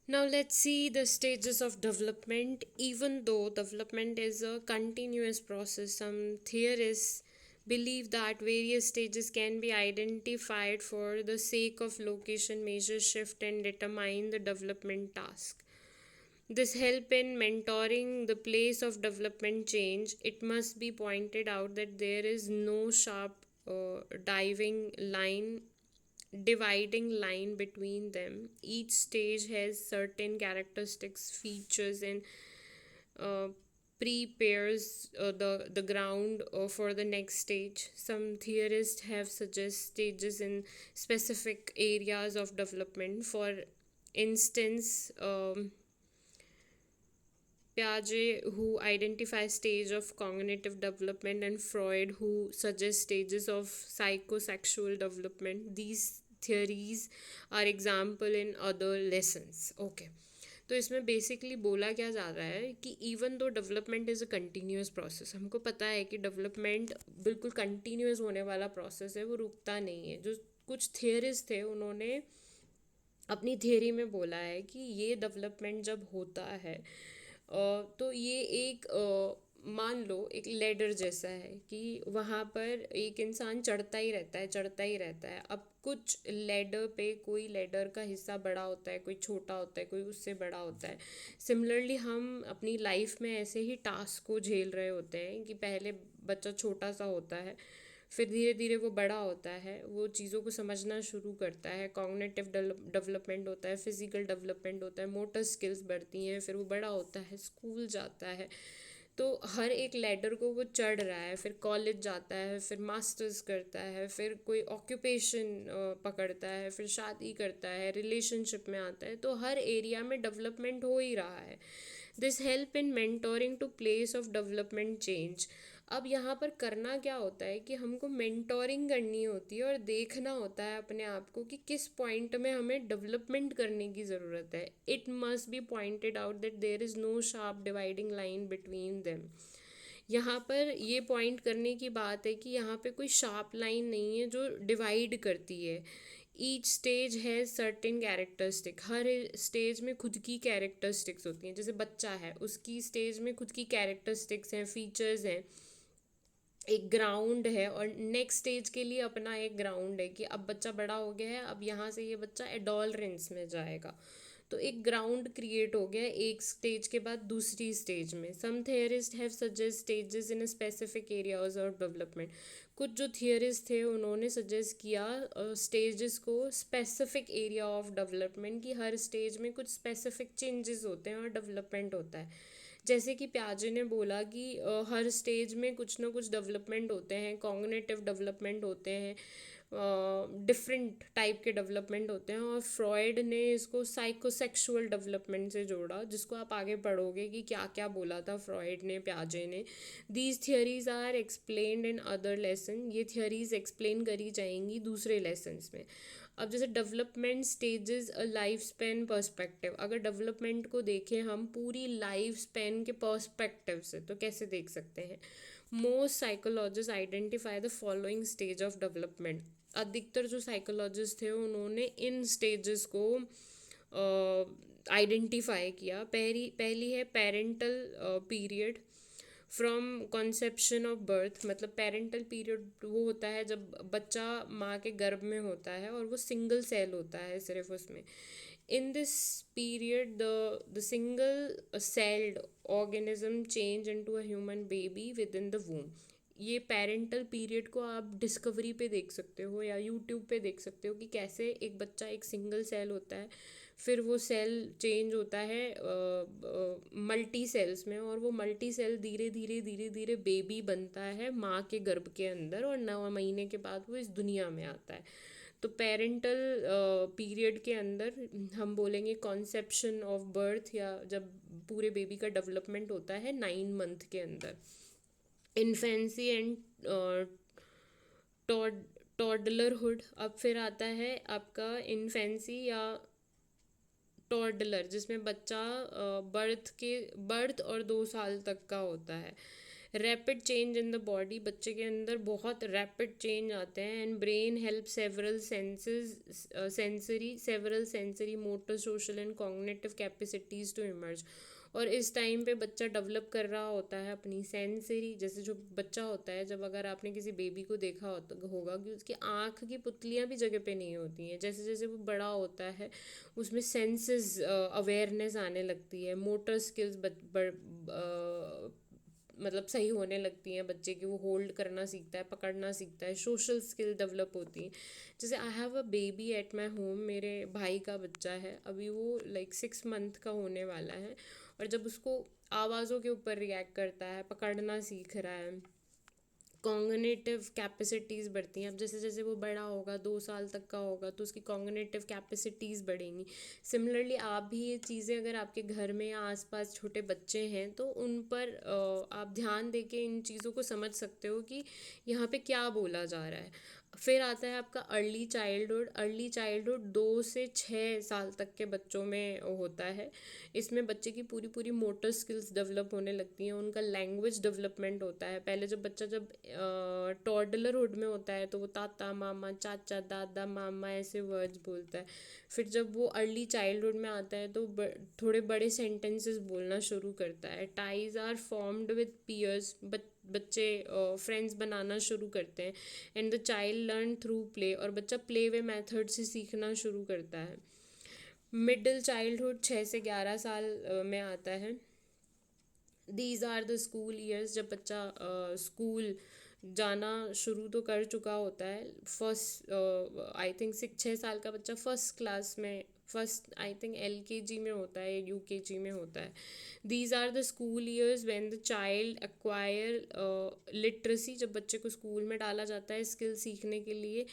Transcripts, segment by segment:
Now let's see the stages of development. Even though development is a continuous process, some theorists believe that various stages can be identified for the sake of location, measure shift, and determine the development task. This help in mentoring the place of development change. It must be pointed out that there is no sharp diving line dividing line between them. Each stage has certain characteristics, features, and uh, prepares the ground for the next stage. Some theorists have suggest stages in specific areas of development. For instance, Piaget, who identifies stage of cognitive development, and Freud, who suggests stages of psychosexual development. These theories are example in other lessons. Okay. तो इसमें basically बोला क्या जा रहा है कि even though development is a continuous process, हमको पता है कि डेवलपमेंट बिल्कुल कंटिन्यूस होने वाला प्रोसेस है, वो रुकता नहीं है. जो कुछ थियरिस्ट थे उन्होंने अपनी थियरी में बोला है कि ये डेवलपमेंट जब होता है तो ये एक मान लो एक लेडर जैसा है कि वहाँ पर एक इंसान चढ़ता ही रहता है, चढ़ता ही रहता है. अब कुछ लेडर पे कोई लेडर का हिस्सा बड़ा होता है, कोई छोटा होता है, कोई उससे बड़ा होता है. सिमिलरली हम अपनी लाइफ में ऐसे ही टास्क को झेल रहे होते हैं कि पहले बच्चा छोटा सा होता है, फिर धीरे धीरे वो बड़ा होता है, वो चीज़ों को समझना शुरू करता है, कॉग्निटिव डेवलपमेंट होता है, फिजिकल डेवलपमेंट होता है, मोटर स्किल्स बढ़ती हैं, फिर वो बड़ा होता है, स्कूल जाता है. तो हर एक लैडर को वो चढ़ रहा है, फिर कॉलेज जाता है, फिर मास्टर्स करता है, फिर कोई ऑक्यूपेशन पकड़ता है, फिर शादी करता है, रिलेशनशिप में आता है. तो हर एरिया में डेवलपमेंट हो ही रहा है. This help in mentoring to place of development change. अब यहाँ पर करना क्या होता है कि हमको मेंटोरिंग करनी होती है और देखना होता है अपने आप को कि किस पॉइंट में हमें डेवलपमेंट करने की ज़रूरत है. It must be pointed out that there is no sharp dividing line between them. यहाँ पर ये पॉइंट करने की बात है कि यहाँ पे कोई शार्प लाइन नहीं है जो डिवाइड करती है. ईच स्टेज है सर्टेन कैरेक्टरिस्टिक. हर स्टेज में खुद की कैरेक्टरिस्टिक्स होती हैं. जैसे बच्चा है, उसकी स्टेज में खुद की कैरेक्टरिस्टिक्स हैं, फीचर्स हैं, एक ग्राउंड है, और नेक्स्ट स्टेज के लिए अपना एक ग्राउंड है कि अब बच्चा बड़ा हो गया है, अब यहाँ से ये बच्चा एडोलरेंस में जाएगा. तो एक ग्राउंड क्रिएट हो गया एक स्टेज के बाद दूसरी स्टेज में. Some theorist have suggest stages in specific areas of development. कुछ जो थियरिस्ट थे उन्होंने सजेस्ट किया स्टेजेस को स्पेसिफिक एरिया ऑफ डेवलपमेंट, कि हर स्टेज में कुछ स्पेसिफिक चेंजेस होते हैं और डेवलपमेंट होता है. जैसे कि प्याजे ने बोला कि हर स्टेज में कुछ ना कुछ डेवलपमेंट होते हैं, कॉग्निटिव डेवलपमेंट होते हैं, डिफरेंट टाइप के डेवलपमेंट होते हैं. और फ्रॉयड ने इसको साइकोसेक्सुअल डेवलपमेंट से जोड़ा, जिसको आप आगे पढ़ोगे कि क्या क्या बोला था फ्रॉयड ने, प्याजे ने. These theories are explained in other lesson. ये थियरीज एक्सप्लेन करी जाएंगी दूसरे लेसन्स में. अब जैसे development stages a life span perspective, अगर डेवलपमेंट को देखें हम पूरी लाइफ स्पेन के पर्सपेक्टिव से तो कैसे देख सकते हैं. Most psychologist identify the following stage of development. अधिकतर जो साइकोलॉजिस्ट थे उन्होंने इन स्टेजेस को आइडेंटिफाई किया. पहली है parental period. From conception of birth, मतलब पेरेंटल पीरियड वो होता है जब बच्चा माँ के गर्भ में होता है और वो सिंगल सेल होता है सिर्फ उसमें. In this period the single celled organism change into a human baby with in the वूम. ये पेरेंटल पीरियड को आप डिस्कवरी पे देख सकते हो या यूट्यूब पे देख सकते हो कि कैसे एक बच्चा एक सिंगल सेल होता है, फिर वो सेल चेंज होता है मल्टी सेल्स में, और वो मल्टी सेल धीरे धीरे धीरे धीरे बेबी बनता है माँ के गर्भ के अंदर, और 9 महीने के बाद वो इस दुनिया में आता है. तो पेरेंटल पीरियड के अंदर हम बोलेंगे कॉन्सेप्शन ऑफ बर्थ, या जब पूरे बेबी का डेवलपमेंट होता है 9 मंथ के अंदर. Infancy and toddlerhood. अब फिर आता है आपका इन्फेंसी या टॉडलर, जिसमें बच्चा बर्थ और 2 साल तक का होता है. Rapid change in the body, बच्चे के अंदर बहुत रैपिड चेंज आते हैं। And brain help several sensory motor social and cognitive capacities to emerge. और इस टाइम पे बच्चा डेवलप कर रहा होता है अपनी सेंसरी, जैसे जो बच्चा होता है, जब अगर आपने किसी बेबी को देखा होगा कि उसकी आँख की पुतलियाँ भी जगह पे नहीं होती हैं, जैसे जैसे वो बड़ा होता है उसमें सेंसेस अवेयरनेस आने लगती है, मोटर स्किल्स मतलब सही होने लगती हैं बच्चे की, वो होल्ड करना सीखता है, पकड़ना सीखता है, सोशल स्किल डेवलप होती हैं। जैसे I have a baby at my home, मेरे भाई का बच्चा है अभी, वो लाइक 6 मंथ का होने वाला है, और जब उसको आवाज़ों के ऊपर रिएक्ट करता है, पकड़ना सीख रहा है, कॉग्निटिव कैपेसिटीज़ बढ़ती हैं। अब जैसे जैसे वो बड़ा होगा, 2 साल तक का होगा, तो उसकी कॉग्निटिव कैपेसिटीज़ बढ़ेंगी। सिमिलरली आप भी ये चीज़ें, अगर आपके घर में या आसपास छोटे बच्चे हैं तो उन पर आप ध्यान दे के इन चीज़ों को समझ सकते हो कि यहाँ पे क्या बोला जा रहा है। फिर आता है आपका अर्ली चाइल्डहुड। अर्ली चाइल्डहुड 2 से 6 साल तक के बच्चों में होता है। इसमें बच्चे की पूरी पूरी मोटर स्किल्स डेवलप होने लगती हैं, उनका लैंग्वेज डेवलपमेंट होता है। पहले जब बच्चा जब टॉडलरहुड में होता है तो वो ताता मामा चाचा दादा मामा ऐसे वर्ड्स बोलता है। फिर जब वो अर्ली चाइल्डहुड में आता है तो थोड़े बड़े सेंटेंसेस बोलना शुरू करता है। Ties are formed with peers, बच्चे फ्रेंड्स बनाना शुरू करते हैं। And the child learn through play, और बच्चा प्ले वे मेथड से सीखना शुरू करता है। मिडिल चाइल्डहुड 6 से 11 साल में आता है। These are the school years, जब बच्चा स्कूल जाना शुरू तो कर चुका होता है। फर्स्ट आई थिंक 6 साल का बच्चा फर्स्ट क्लास में, फर्स्ट आई थिंक LKG में होता है, UKG में होता है। These are the school years when the child acquire literacy, जब बच्चे को स्कूल में डाला जाता है स्किल सीखने के लिए।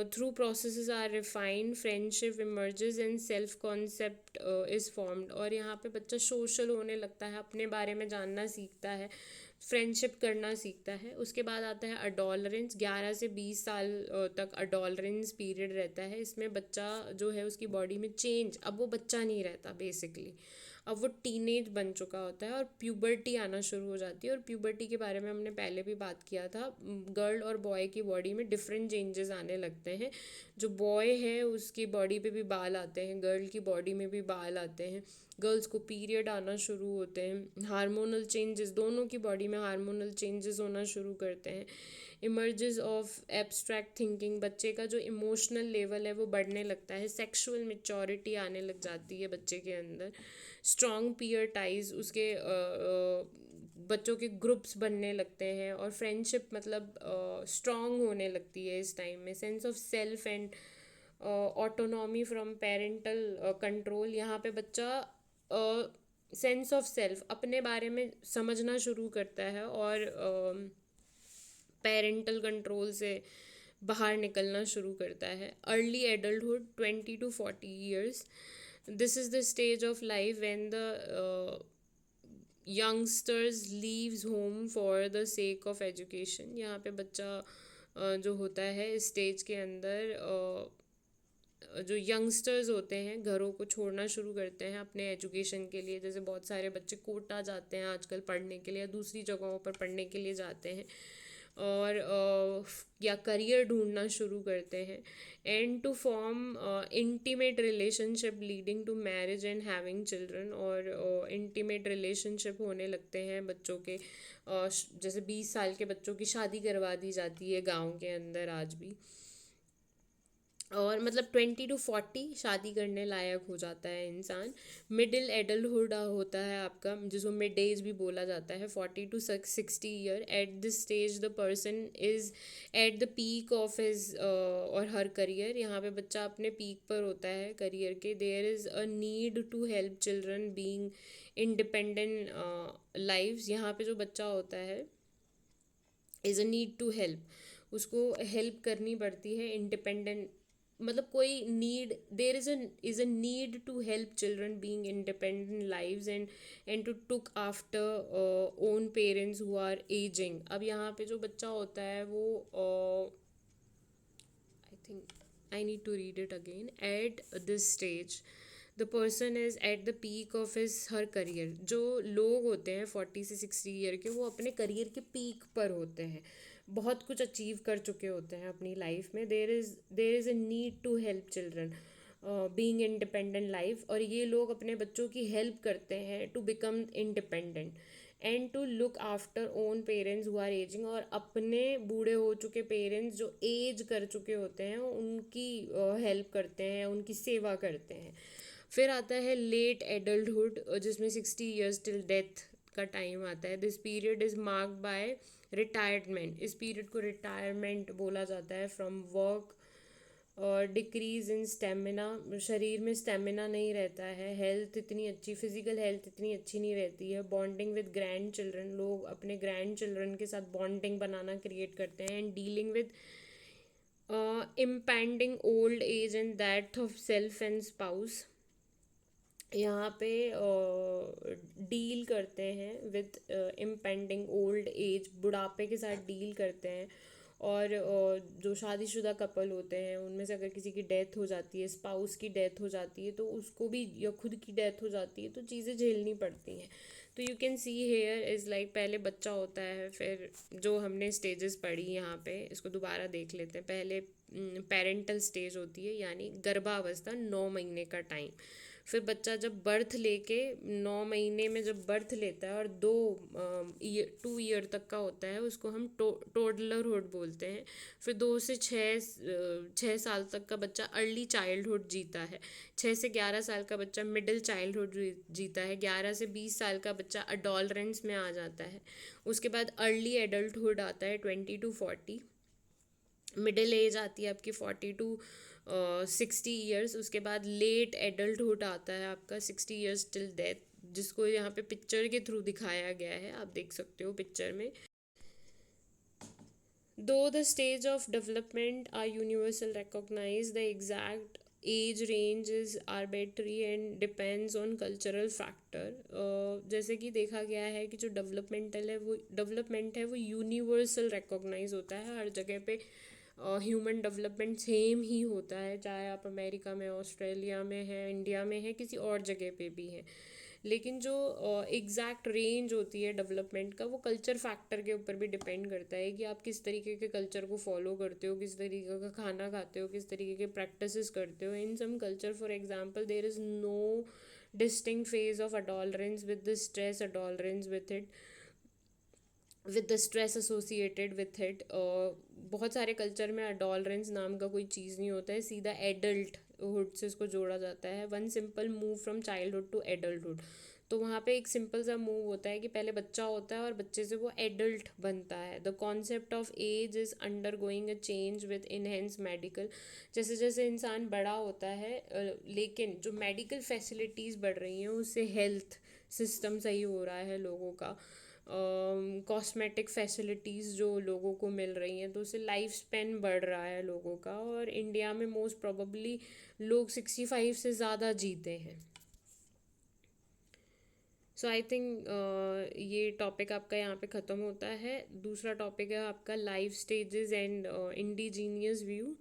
Through processes are refined, friendship emerges and self concept is formed. और यहाँ पे बच्चा सोशल होने लगता है, अपने बारे में जानना सीखता है, फ्रेंडशिप करना सीखता है। उसके बाद आता है अडोलरेंस। 11 से 20 साल तक अडोलरेंस पीरियड रहता है। इसमें बच्चा जो है उसकी बॉडी में चेंज, अब वो बच्चा नहीं रहता बेसिकली, अब वो टीनेज बन चुका होता है और प्यूबर्टी आना शुरू हो जाती है। और प्यूबर्टी के बारे में हमने पहले भी बात किया था। गर्ल और बॉय की बॉडी में डिफरेंट चेंजेस आने लगते हैं। जो बॉय है उसकी बॉडी पे भी बाल आते हैं, गर्ल की बॉडी में भी बाल आते हैं, गर्ल्स को पीरियड आना शुरू होते हैं, हार्मोनल चेंजेस, दोनों की बॉडी में हार्मोनल चेंजेस होना शुरू करते हैं। इमर्जेस ऑफ एब्स्ट्रैक्ट थिंकिंग, बच्चे का जो इमोशनल लेवल है वो बढ़ने लगता है, सेक्सुअल मेच्योरिटी आने लग जाती है बच्चे के अंदर। स्ट्रॉन्ग पीयर टाइज, उसके बच्चों के ग्रुप्स बनने लगते हैं, और फ्रेंडशिप मतलब स्ट्रॉन्ग होने लगती है इस टाइम में। Sense of self and autonomy from parental control, यहाँ पे बच्चा सेंस ऑफ सेल्फ, अपने बारे में समझना शुरू करता है और पेरेंटल कंट्रोल से बाहर निकलना शुरू करता है। Early adulthood 20 to 40 years, this is the stage of life when the youngsters leaves home for the sake of education। यहाँ पे बच्चा जो होता है इस स्टेज के अंदर जो यंगस्टर्स होते हैं घरों को छोड़ना शुरू करते हैं अपने एजुकेशन के लिए। जैसे बहुत सारे बच्चे कोटा जाते हैं आजकल पढ़ने के लिए, या दूसरी जगहों पर पढ़ने के लिए जाते हैं, और या करियर ढूंढना शुरू करते हैं। And to form intimate relationship leading to marriage and having children, और इंटीमेट रिलेशनशिप होने लगते हैं बच्चों के। जैसे 20 साल के बच्चों की शादी करवा दी जाती है गांव के अंदर आज भी, और मतलब 20 to 40 शादी करने लायक हो जाता है इंसान। मिडिल एडल्टहुड होता है आपका, जिसको मिड एज भी बोला जाता है, 40 to 60 year। At this stage the person is at the peak of his और हर करियर। यहाँ पे बच्चा अपने पीक पर होता है करियर के। There is a need to help children being independent lives. यहाँ पे जो बच्चा होता है is a need to help, उसको हेल्प करनी पड़ती है इंडिपेंडेंट, मतलब कोई need, there is a need to help children being independent lives and to took after own parents who are aging. अब यहाँ पे जो बच्चा होता है वो I think I need to read it again. At this stage the person is at the peak of his her career. जो लोग होते हैं 40 से 60 ईयर के, वो अपने करियर के पीक पर होते हैं, बहुत कुछ अचीव कर चुके होते हैं अपनी लाइफ में। There is a need to help children being independent life, और ये लोग अपने बच्चों की हेल्प करते हैं to become independent and to look after own parents who are aging. और अपने बूढ़े हो चुके पेरेंट्स जो एज कर चुके होते हैं उनकी हेल्प करते हैं, उनकी सेवा करते हैं। फिर आता है लेट एडल्टहुड, जिसमें 60 ईयर्स टिल डेथ का टाइम आता है। This period is marked by retirement. इस पीरियड को रिटायरमेंट बोला जाता है फ्रॉम वर्क, और डिक्रीज इन स्टेमिना, शरीर में स्टेमिना नहीं रहता है, हेल्थ इतनी अच्छी, फिजिकल हेल्थ इतनी अच्छी नहीं रहती है। बॉन्डिंग विद ग्रैंड चिल्ड्रन, लोग अपने ग्रैंड चिल्ड्रन के साथ बॉन्डिंग बनाना क्रिएट करते हैं। And dealing with impending old age and that of self and spouse. यहाँ पे डील करते हैं विद इम्पेंडिंग ओल्ड एज, बुढ़ापे के साथ डील करते हैं। और जो शादीशुदा कपल होते हैं उनमें से अगर किसी की डेथ हो जाती है, स्पाउस की डेथ हो जाती है, तो उसको भी, या खुद की डेथ हो जाती है, तो चीज़ें झेलनी पड़ती हैं। तो you can see here is like, पहले बच्चा होता है, फिर जो हमने स्टेजेस पढ़ी यहाँ पे, इसको दोबारा देख लेते हैं। पहले पेरेंटल स्टेज होती है, यानी गर्भावस्था, 9 महीने का टाइम। फिर बच्चा जब बर्थ लेके 9 महीने में जब बर्थ लेता है और 2 ईयर तक का होता है, उसको हम टोडलरहुड बोलते हैं। फिर 2 से 6 साल तक का बच्चा अर्ली चाइल्डहुड जीता है। 6 से 11 साल का बच्चा मिडिल चाइल्डहुड जीता है। 11 से 20 साल का बच्चा अडोलरेंस में आ जाता है। उसके बाद अर्ली एडल्टहुड आता है 20 to 40। मिडिल एज आती है आपकी 40 to 60 ईयर्स। उसके बाद लेट एडल्टहुड आता है आपका 60 ईयर्स टिल डेथ, जिसको यहाँ पे पिक्चर के थ्रू दिखाया गया है, आप देख सकते हो पिक्चर में। Though the stage of development are universal recognized, the exact age range is arbitrary and depends on cultural factor। जैसे कि देखा गया है कि जो डेवलपमेंट है वो यूनिवर्सल रिकॉग्नाइज होता है हर जगह पे। ह्यूमन डेवलपमेंट सेम ही होता है, चाहे आप अमेरिका में, ऑस्ट्रेलिया में है, इंडिया में है, किसी और जगह पे भी है। लेकिन जो एग्जैक्ट रेंज होती है डेवलपमेंट का, वो कल्चर फैक्टर के ऊपर भी डिपेंड करता है कि आप किस तरीके के कल्चर को फॉलो करते हो, किस तरीके का खाना खाते हो, किस तरीके के प्रैक्टिसेस करते हो। In some culture, for example, there is no distinct phase of adolescence with the stress adolescence with the stress associated with it. बहुत सारे कल्चर में अडोलरेंस नाम का कोई चीज़ नहीं होता है, सीधा एडल्टहुड से इसको जोड़ा जाता है। One simple move from childhood to adulthood, तो वहाँ पे एक सिंपल सा मूव होता है कि पहले बच्चा होता है और बच्चे से वो एडल्ट बनता है। The concept of age is undergoing a change with enhance medical. जैसे जैसे इंसान बड़ा होता है, लेकिन जो मेडिकल फैसिलिटीज़ बढ़ रही हैं उससे हेल्थ सिस्टम सही हो रहा है लोगों का। कॉस्मेटिक फैसिलिटीज़ जो लोगों को मिल रही हैं, तो उससे लाइफ स्पेन बढ़ रहा है लोगों का। और इंडिया में मोस्ट प्रोबेबली लोग 65 से ज़्यादा जीते हैं। सो आई थिंक ये टॉपिक आपका यहाँ पे ख़त्म होता है। दूसरा टॉपिक है आपका life stages and indigenous view.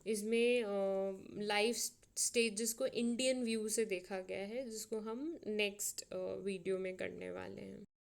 इसमें लाइफ स्टेजेस को इंडियन व्यू से देखा गया है, जिसको हम नेक्स्ट वीडियो में करने वाले हैं।